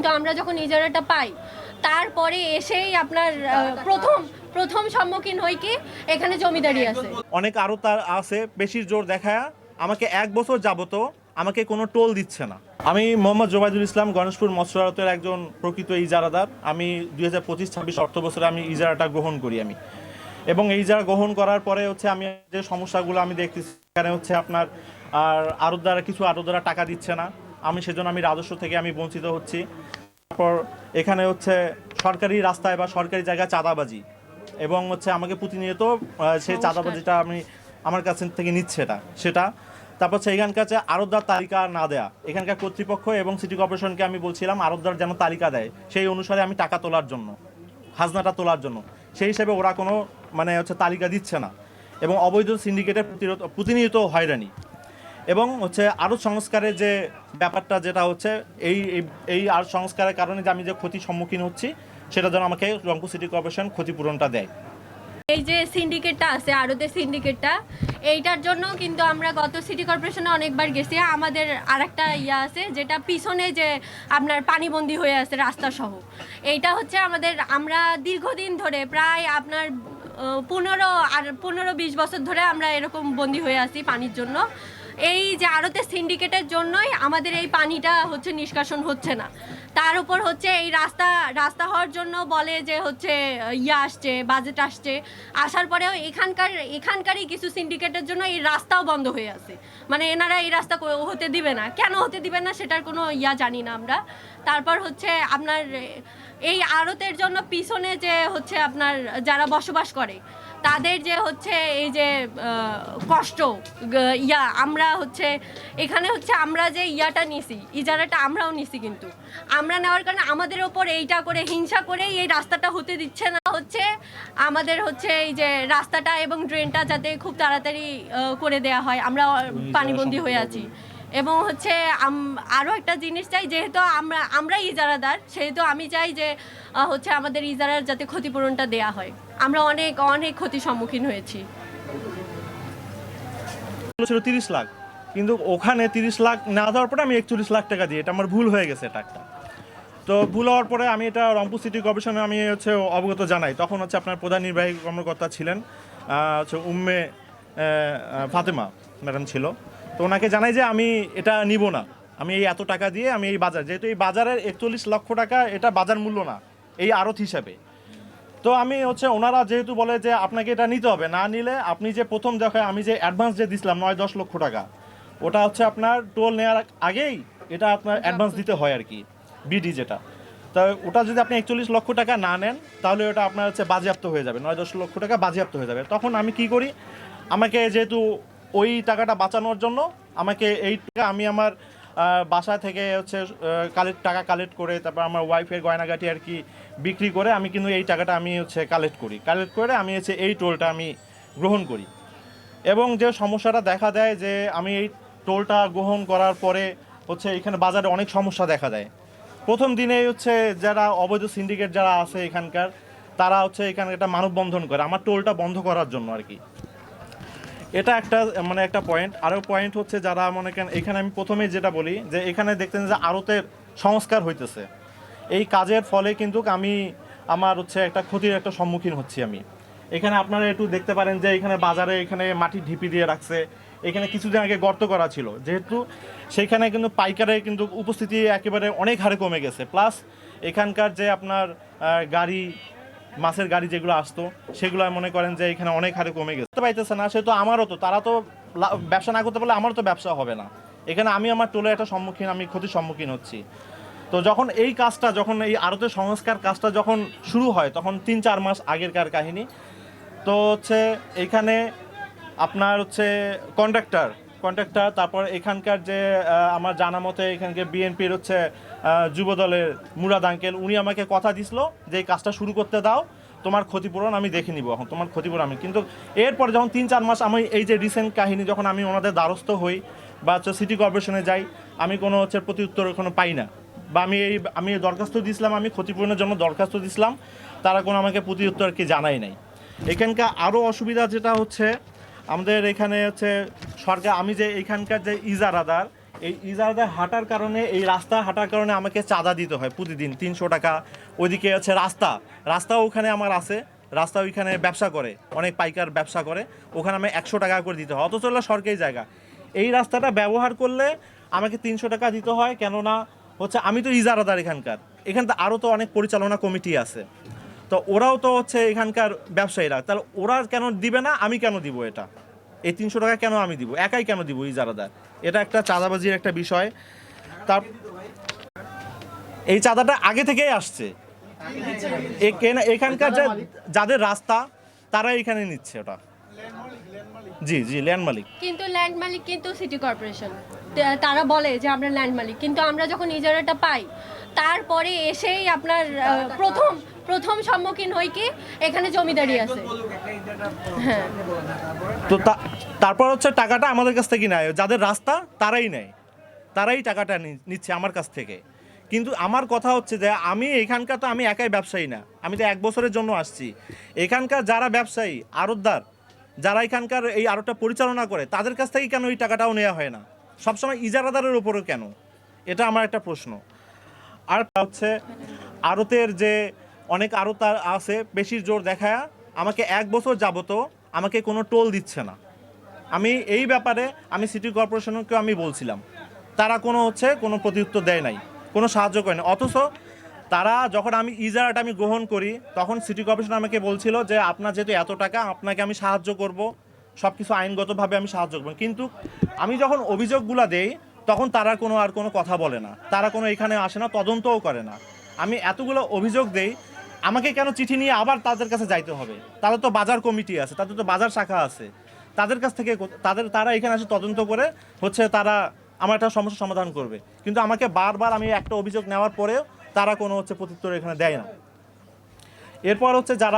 কিন্তু আমরা যখন ইজারাটা পাই তারপরে এসেই আপনার প্রথম সম্মুখীন হই কি এখানে জমিদারি আছে। অনেক আরও তার আছে বেশির জোর দেখায় আমাকে 1 বছর যাবত আমাকে কোনো টোল দিচ্ছে না। আমি মোহাম্মদ জোবাইদুল ইসলাম, গণেশপুর মৎস্য আড়তের একজন প্রকৃত ইজারাদার। আমি 2025-26 অর্থ বছরে আমি ইজারাটা গ্রহণ করি আমি, এবং এই ইজারা গ্রহণ করার পরে হচ্ছে আমি যে সমস্যাগুলো আমি দেখতেছি এখানে হচ্ছে আপনার আড়তদাররা কিছু আড়তদাররা টাকা দিচ্ছে না, আমি সেজন্য আমি রাজস্ব থেকে আমি বঞ্চিত হচ্ছি। তারপর এখানে হচ্ছে সরকারি রাস্তায় বা সরকারি জায়গায় চাঁদাবাজি, এবং হচ্ছে আমাকে প্রতিনিয়ত সেই চাঁদাবাজিটা আমি আমার কাছ থেকে নিচ্ছে সেটা। তারপর হচ্ছে এখানকার যে আড়তদার তালিকা না দেয়া, এখানকার কর্তৃপক্ষ এবং সিটি কর্পোরেশনকে আমি বলছিলাম আড়তদার যেন তালিকা দেয়, সেই অনুসারে আমি টাকা তোলার জন্য, খাজনাটা তোলার জন্য। সেই হিসেবে ওরা কোনো হচ্ছে তালিকা দিচ্ছে না, এবং অবৈধ সিন্ডিকেটের প্রতিনিয়ত হয়রানি, এবং হচ্ছে আরও সংস্কারের যে ব্যাপারটা যেটা হচ্ছে এই আরও সংস্কারের কারণে যে আমি যে ক্ষতির সম্মুখীন হচ্ছি সেটা যেন আমাকে রংপুর সিটি কর্পোরেশন ক্ষতিপূরণটা দেয়। এই যে সিন্ডিকেটটা আছে আড়তের সিন্ডিকেটটা, এইটার জন্য কিন্তু আমরা গত সিটি কর্পোরেশনে অনেকবার গেছি। আমাদের আরেকটা আছে যেটা পিছনে যে আপনার পানিবন্দী হয়ে আছে রাস্তা সহ, এইটা হচ্ছে আমরা দীর্ঘদিন ধরে প্রায় আপনার 15-20 বছর ধরে আমরা এরকম বন্দী হয়ে আছি পানির জন্য। এই যে আড়তের সিন্ডিকেটের জন্যই আমাদের এই পানিটা হচ্ছে নিষ্কাশন হচ্ছে না। তার উপর হচ্ছে এই রাস্তা হওয়ার জন্য বলে যে হচ্ছে আসছে, বাজেট আসছে, আসার পরেও এখানকারই কিছু সিন্ডিকেটের জন্য এই রাস্তাও বন্ধ হয়ে আছে। মানে এনারা এই রাস্তা হতে দিবে না, কেন হতে দিবে না সেটার কোনো জানি না আমরা। তারপর হচ্ছে আপনার এই আড়তের জন্য পিছনে যে হচ্ছে আপনার যারা বসবাস করে তাদের যে হচ্ছে এই যে কষ্ট আমরা হচ্ছে এখানে হচ্ছে আমরা যে নিছি ইজারাটা আমরাও নিছি, কিন্তু আমরা নেওয়ার কারণে আমাদের ওপর এইটা করে হিংসা করে এই রাস্তাটা হতে দিচ্ছে না। হচ্ছে আমাদের হচ্ছে এই যে রাস্তাটা এবং ড্রেনটা যাতে খুব তাড়াতাড়ি করে দেয়া হয়, আমরা পানিবন্দী হয়ে আছি। এবং হচ্ছে আরও একটা জিনিস চাই, যেহেতু আমরা ইজারাদার, সেহেতু আমি চাই যে হচ্ছে আমাদের ইজারার যাতে ক্ষতিপূরণটা দেয়া হয়। আমরা অনেক অনেক ক্ষতির সম্মুখীন হয়েছি। ছিল 30 লাখ, কিন্তু ওখানে 30 লাখ না দেওয়ার পরে আমি 41 লাখ টাকা দিই, এটা আমার ভুল হয়ে গেছে এটা একটা। তো ভুল হওয়ার পরে আমি এটা রংপুর সিটি কর্পোরেশনে আমি হচ্ছে অবগত জানাই। তখন হচ্ছে আপনার প্রধান নির্বাহী কর্মকর্তা ছিলেন হচ্ছে উম্মে ফাতেমা ম্যাডাম ছিল। তো ওনাকে জানাই যে আমি এটা নিব না, আমি এই এত টাকা দিয়ে আমি এই বাজার, যেহেতু এই বাজারের 41 লক্ষ টাকা এটা বাজার মূল্য না এই আড়ত হিসাবে। তো আমি হচ্ছে ওনারা যেহেতু বলে যে আপনাকে এটা নিতে হবে, না নিলে আপনি যে প্রথম দেখায় আমি যে অ্যাডভান্স যে দিছিলাম 9-10 লক্ষ টাকা, ওটা হচ্ছে আপনার টোল নেওয়ার আগেই এটা আপনার অ্যাডভান্স দিতে হয় আর কি, বিডি যেটা। তা ওটা যদি আপনি 41 লক্ষ টাকা না নেন তাহলে ওটা আপনার হচ্ছে বাজেয়াপ্ত হয়ে যাবে, 9-10 লক্ষ টাকা বাজেয়াপ্ত হয়ে যাবে। তখন আমি কি করি, আমাকে যেহেতু ওই টাকাটা বাঁচানোর জন্য আমাকে এই টাকা আমি আমার বাসা থেকে হচ্ছে টাকা কালেক্ট করে, তারপর আমার ওয়াইফের গয়নাগাটি আর কি বিক্রি করে আমি কিন্তু এই টাকাটা আমি হচ্ছে কালেক্ট করে আমি হচ্ছে এই টোলটা আমি গ্রহণ করি। এবং যে সমস্যাটা দেখা দেয় যে আমি এই টোলটা গ্রহণ করার পরে হচ্ছে এখানে বাজারে অনেক সমস্যা দেখা দেয়। প্রথম দিনেই হচ্ছে যারা অবৈধ সিন্ডিকেট যারা আছে এখানকার, তারা হচ্ছে এখানে একটা মানববন্ধন করে আমার টোলটা বন্ধ করার জন্য আর কি। এটা একটা একটা পয়েন্ট। আরও পয়েন্ট হচ্ছে যারা মনে করেন এখানে আমি প্রথমেই যেটা বলি যে এখানে দেখতেন যে আড়তের সংস্কার হইতেছে, এই কাজের ফলে কিন্তু আমার হচ্ছে একটা ক্ষতির একটা সম্মুখীন হচ্ছি আমি। এখানে আপনারা একটু দেখতে পারেন যে এখানে বাজারে এখানে মাটির ঢিপি দিয়ে রাখছে, এখানে কিছুদিন আগে গর্ত করা ছিল, যেহেতু সেইখানে কিন্তু পাইকারের কিন্তু উপস্থিতি একেবারে অনেক হারে কমে গেছে। প্লাস এখানকার যে আপনার মাছের গাড়ি যেগুলো আসতো সেগুলো মনে করেন যে এখানে অনেক হারে কমে গেছে, পাইতেছে না। সেহেতু আমারও তো তারা তো ব্যবসা না করতে পারলে আমারও তো ব্যবসা হবে না। এখানে আমার টোলে একটা আমি ক্ষতির সম্মুখীন হচ্ছি। তো যখন এই আড়তের সংস্কার কাজটা যখন শুরু হয় তখন 3-4 মাস আগেরকার কাহিনী। তো হচ্ছে এইখানে আপনার হচ্ছে কন্ট্রাক্টর, তারপর এখানকার যে আমার জানা মতে এখানকে বিএনপির হচ্ছে যুবদলের মুরাদ আঙ্কেল, উনি আমাকে কথা দিছিল যে এই কাজটা শুরু করতে দাও, তোমার ক্ষতিপূরণ আমি দেখে নিব, এখন তোমার ক্ষতিপূরণ আমি। কিন্তু এরপরে যখন 3-4 মাস আমি এই যে রিসেন্ট কাহিনী যখন আমি ওনাদের দ্বারস্থ হই বা হচ্ছে সিটি কর্পোরেশনে যাই, আমি কোনো হচ্ছে প্রতি উত্তর কোনো পাই না। বা আমি দরখাস্ত দিয়েছিলাম, আমি ক্ষতিপূরণের জন্য দরখাস্ত দিয়েছিলাম, তারা কোনো আমাকে প্রতি উত্তর কি জানাই নাই। এখানকার আরও অসুবিধা যেটা হচ্ছে আমাদের এখানে হচ্ছে সরকার, আমি যে এখানকার যে ইজারাদার, এই ইজারাদার হাঁটার কারণে, এই রাস্তা হাঁটার কারণে আমাকে চাঁদা দিতে হয় প্রতিদিন 300 টাকা। ওইদিকে হচ্ছে রাস্তাও ওখানে আমার আছে, রাস্তা ওইখানে ব্যবসা করে, অনেক পাইকার ব্যবসা করে, ওখানে আমি 100 টাকা করে দিতে হয়, অথচ হলো সরকারি জায়গা। এই রাস্তাটা ব্যবহার করলে আমাকে 300 টাকা দিতে হয়, কেননা হচ্ছে আমি তো ইজারাদার এখানকার, এখান তো আরও তো অনেক পরিচালনা কমিটি আছে, তো ওরাও তো হচ্ছে এখানকার ব্যবসায়ীরা, তাহলে ওরা কেন দিবে না, আমি কেন দিব? এটা এই 300 টাকা কেন আমি দিব, একাই কেন দিব ইজারাদার? এটা একটা চাঁদাবাজির একটা বিষয়। তার এই চাঁদাটা আগে থেকেই আসছে, এখানকার যাদের রাস্তা তারা এখানে নিচ্ছে ওটা। জি জি, ল্যান্ড মালিক। কিন্তু ল্যান্ড মালিক কিন্তু সিটি কর্পোরেশন, তারা বলে যে আমরা ল্যান্ড মালিক, কিন্তু আমরা যখন ইজারাটা পাই তারপরে এসেই আপনার প্রথম সম্মুখীন হই কি এখানে জমিদারি আছে। হ্যাঁ, তো তারপর হচ্ছে টাকাটা আমাদের কাছ থেকে নেয়, যাদের রাস্তা তারাই নেয়, তারাই টাকাটা নিচ্ছে আমার কাছ থেকে। কিন্তু আমার কথা হচ্ছে যে আমি এখানকার তো আমি একাই ব্যবসায়ী না, আমি তো 1 বছরের জন্য আসছি। এখানকার যারা ব্যবসায়ী আড়তদার, যারা এখানকার এই আড়তটা পরিচালনা করে, তাদের কাছ থেকে কেন এই টাকাটাও নেওয়া হয় না? সবসময় ইজারাদারের উপরও কেন? এটা আমার একটা প্রশ্ন। আর হচ্ছে আড়তের যে অনেক আড়তদার আছে, বেশির জোর দেখায় আমাকে 1 বছর যাবতও আমাকে কোনো টোল দিচ্ছে না। আমি এই ব্যাপারে আমি সিটি কর্পোরেশনকেও আমি বলছিলাম, তারা কোনো প্রত্যুত্তর দেয় নাই, কোনো সাহায্য করে না। অথচ তারা যখন আমি ইজারাটা গ্রহণ করি, তখন সিটি কর্পোরেশন আমাকে বলছিল যে আপনার যেহেতু এত টাকা, আপনাকে আমি সাহায্য করব, সব কিছু আইনগতভাবে আমি সাহায্য করব। কিন্তু আমি যখন অভিযোগগুলো দেই, তখন তারা আর কোনো কথা বলে না, তারা কোনো এখানে আসে না, তদন্তও করে না। আমি এতগুলো অভিযোগ দেই, আমাকে কেন চিঠি নিয়ে আবার তাদের কাছে যাইতে হবে? তাদের তো বাজার কমিটি আছে, তাদের তো বাজার শাখা আছে, তাদের কাছ থেকে তারা এখানে আসে তদন্ত করে তারা আমার একটা সমস্যার সমাধান করবে। কিন্তু আমাকে বারবার আমি একটা অভিযোগ নেওয়ার পরেও তারা কোনো প্রত্যুত্তর এখানে দেয় না। এরপর যারা